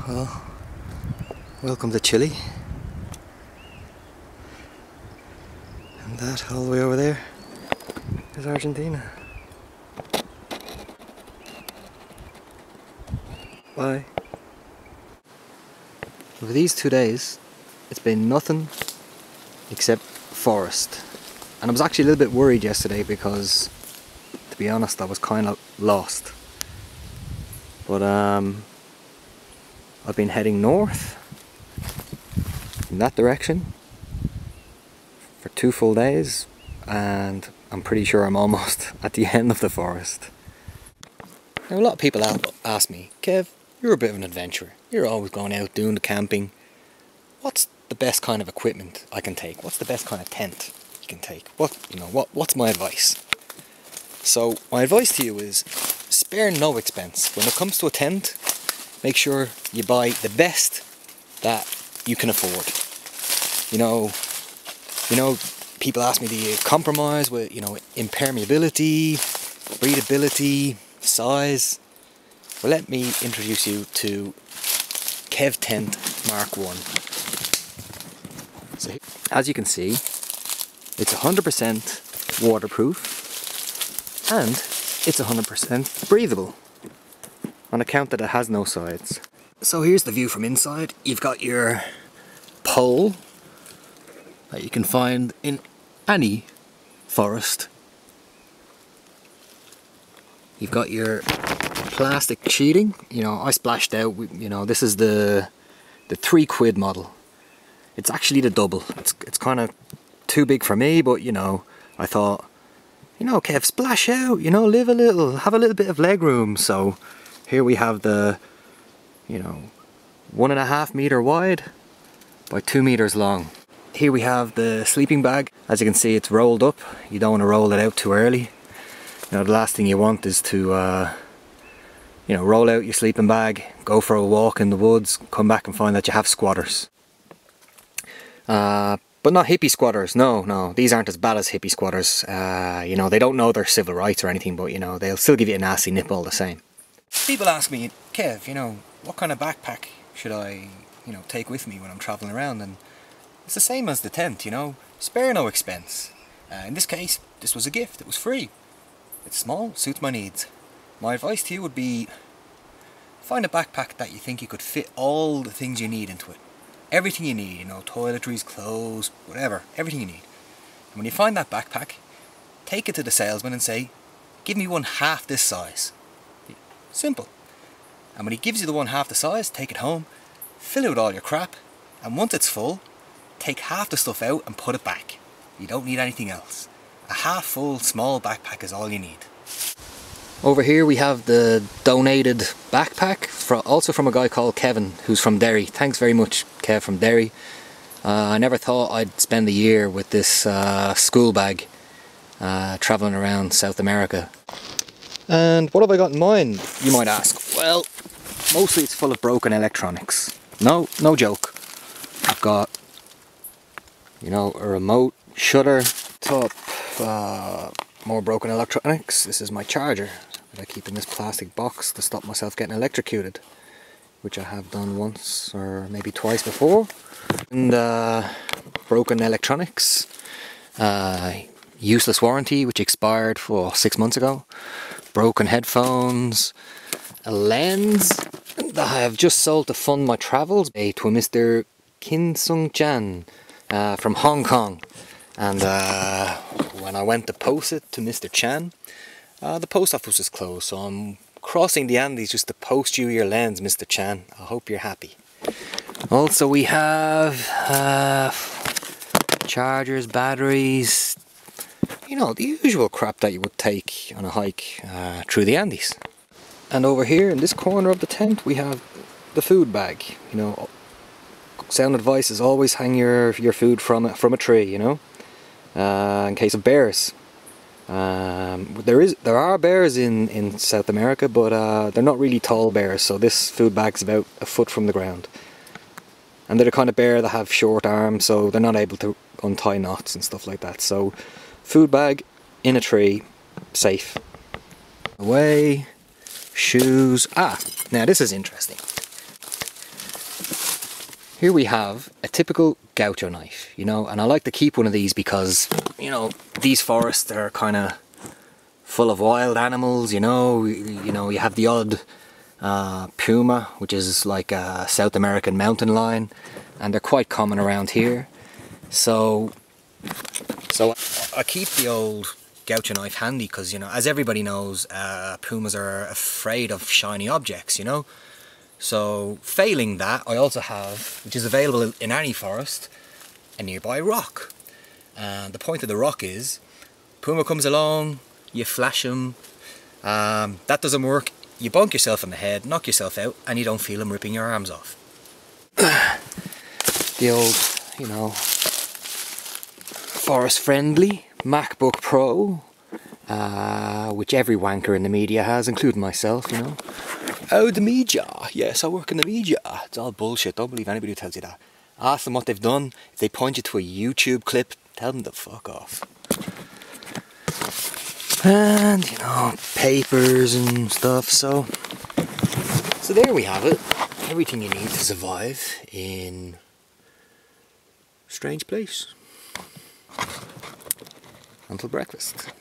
Well, welcome to Chile. And that all the way over there is Argentina. Bye. Over these 2 days, it's been nothing except forest. And I was actually a little bit worried yesterday because, to be honest, I was kind of lost. But I've been heading north in that direction for 2 full days, and I'm pretty sure I'm almost at the end of the forest. Now, a lot of people ask me, Kev, you're a bit of an adventurer. You're always going out doing the camping. What's the best kind of equipment I can take? What's the best kind of tent you can take? What's my advice? So my advice to you is spare no expense. When it comes to a tent, make sure you buy the best that you can afford. You know, people ask me, do you compromise with, impermeability, breathability, size? Well, let me introduce you to Kev Tent Mark 1. So, as you can see, it's 100% waterproof and it's 100% breathable on account that it has no sides. So here's the view from inside. You've got your pole that you can find in any forest. You've got your plastic sheeting. I splashed out, this is the £3 model. It's actually the double. It's kind of too big for me, but I thought, Kev, splash out, live a little, have a little bit of leg room. So here we have the, 1.5 meter wide by 2 meters long. Here we have the sleeping bag. As you can see, it's rolled up. You don't want to roll it out too early. The last thing you want is to, roll out your sleeping bag, go for a walk in the woods, come back and find that you have squatters. But not hippie squatters, no, these aren't as bad as hippie squatters. They don't know their civil rights or anything, but they'll still give you a nasty nip all the same. People ask me, Kev, what kind of backpack should I, take with me when I'm travelling around? And it's the same as the tent, spare no expense. In this case, this was a gift, it was free. It's small, suits my needs. My advice to you would be, find a backpack that you think you could fit all the things you need into it. Everything you need, toiletries, clothes, whatever, everything you need. And when you find that backpack, take it to the salesman and say, give me one half this size. Simple. And when he gives you the one half the size, take it home, fill it with all your crap, and once it's full, take half the stuff out and put it back. You don't need anything else. A half full small backpack is all you need. Over here we have the donated backpack, also from a guy called Kevin, who's from Derry. Thanks very much, Kev from Derry. I never thought I'd spend the year with this school bag travelling around South America. And what have I got in mind, you might ask? Well, mostly it's full of broken electronics. No joke. I've got, a remote, shutter, top, more broken electronics. This is my charger that I keep in this plastic box to stop myself getting electrocuted, which I have done once or maybe twice before. And broken electronics, useless warranty which expired 6 months ago, broken headphones, a lens that I have just sold to fund my travels to a Mr. Kim Sung Chan from Hong Kong. And when I went to post it to Mr. Chan, the post office was closed, so I'm crossing the Andes just to post you your lens, Mr. Chan. I hope you're happy. Also we have chargers, batteries, the usual crap that you would take on a hike through the Andes. And over here in this corner of the tent we have the food bag. Sound advice is always hang your food from a tree, in case of bears. There are bears in South America, but they're not really tall bears, so this food bag's about a foot from the ground. And they're the kind of bear that have short arms, so they're not able to untie knots and stuff like that. So food bag in a tree, safe. Away, shoes. Now this is interesting. Here we have a typical gaucho knife, you know, and I like to keep one of these because, you know, these forests are kind of full of wild animals, you know, you have the odd puma, which is like a South American mountain lion, and they're quite common around here. So I keep the old gaucho knife handy because, you know, as everybody knows, pumas are afraid of shiny objects, you know. So failing that, I also have, which is available in any forest, a nearby rock. And the point of the rock is, puma comes along, you flash him, that doesn't work, you bonk yourself in the head, knock yourself out, and you don't feel him ripping your arms off. The old, you know, forest friendly MacBook Pro, which every wanker in the media has, including myself, you know. Oh, the media. Yes, I work in the media. It's all bullshit. Don't believe anybody who tells you that. Ask them what they've done. If they point you to a YouTube clip, tell them to fuck off. And, you know, papers and stuff, so there we have it. Everything you need to survive in a strange place. Until breakfast.